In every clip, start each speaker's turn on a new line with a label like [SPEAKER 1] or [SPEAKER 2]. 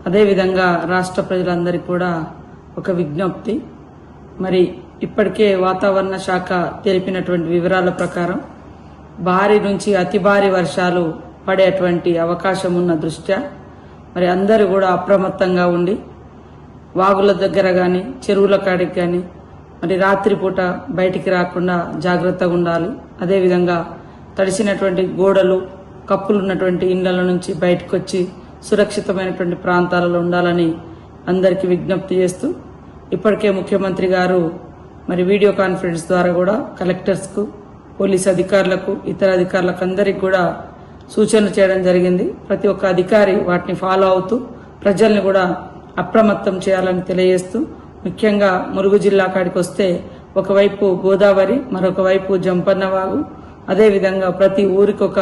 [SPEAKER 1] అదేవిధంగా రాష్ట్ర ప్రజలందరికీ కూడా ఒక విజ్ఞప్తి. మరి ఇప్పటికే వాతావరణ శాఖ తెలిపినటువంటి వివరాల ప్రకారం భారీ నుంచి అతి భారీ వర్షాలు పడేటువంటి అవకాశం ఉన్న దృష్ట్యా మరి అందరూ కూడా అప్రమత్తంగా ఉండి వాగుల దగ్గర కానీ చెరువుల కాడికి కానీ మరి రాత్రిపూట బయటికి రాకుండా జాగ్రత్తగా ఉండాలి. అదేవిధంగా తడిసినటువంటి గోడలు కప్పులు ఉన్నటువంటి ఇళ్ల నుంచి బయటకు వచ్చి సురక్షితమైనటువంటి ప్రాంతాలలో ఉండాలని అందరికీ విజ్ఞప్తి చేస్తూ ఇప్పటికే ముఖ్యమంత్రి గారు మరి వీడియో కాన్ఫరెన్స్ ద్వారా కూడా కలెక్టర్స్కు, పోలీస్ అధికారులకు, ఇతర అధికారులకు అందరికీ కూడా సూచనలు చేయడం జరిగింది. ప్రతి ఒక్క అధికారి వాటిని ఫాలో అవుతూ ప్రజల్ని కూడా అప్రమత్తం చేయాలని తెలియజేస్తూ, ముఖ్యంగా ములుగు జిల్లా కాడికి వస్తే ఒకవైపు గోదావరి, మరొక వైపు జంపన్న వాగు, అదేవిధంగా ప్రతి ఊరికి ఒక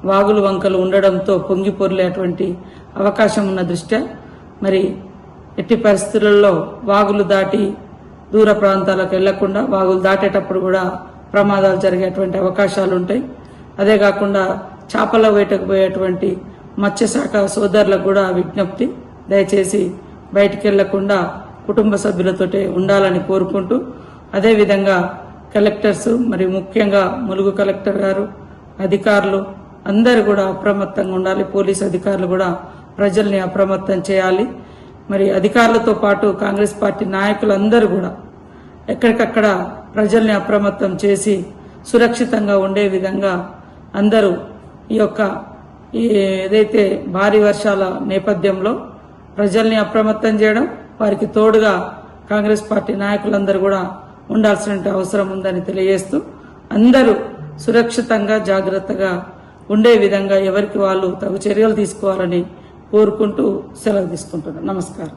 [SPEAKER 1] వాగులు వంకలు ఉండడంతో పొంగి పొర్లేటువంటి అవకాశం ఉన్న దృష్ట్యా మరి ఎట్టి పరిస్థితులలో వాగులు దాటి దూర ప్రాంతాలకు వెళ్లకుండా, వాగులు దాటేటప్పుడు కూడా ప్రమాదాలు జరిగేటువంటి అవకాశాలు ఉంటాయి. అదే కాకుండా చేపల వేటకు పోయేటువంటి మత్స్యశాఖ సోదరులకు కూడా విజ్ఞప్తి, దయచేసి బయటికి వెళ్లకుండా కుటుంబ సభ్యులతోటే ఉండాలని కోరుకుంటూ, అదేవిధంగా కలెక్టర్స్ మరి ముఖ్యంగా ములుగు కలెక్టర్ గారు, అధికారులు అందరూ కూడా అప్రమత్తంగా ఉండాలి. పోలీస్ అధికారులు కూడా ప్రజల్ని అప్రమత్తం చేయాలి. మరి అధికారులతో పాటు కాంగ్రెస్ పార్టీ నాయకులందరూ కూడా ఎక్కడికక్కడ ప్రజల్ని అప్రమత్తం చేసి సురక్షితంగా ఉండే విధంగా అందరూ ఈ యొక్క ఏదైతే భారీ వర్షాల నేపథ్యంలో ప్రజల్ని అప్రమత్తం చేయడం, వారికి తోడుగా కాంగ్రెస్ పార్టీ నాయకులందరూ కూడా ఉండాల్సిన అవసరం ఉందని తెలియజేస్తూ అందరూ సురక్షితంగా జాగ్రత్తగా ఉండే విధంగా ఎవరికి వాళ్ళు తగు చర్యలు తీసుకోవాలని కోరుకుంటూ సెలవు తీసుకుంటున్నాను. నమస్కారం.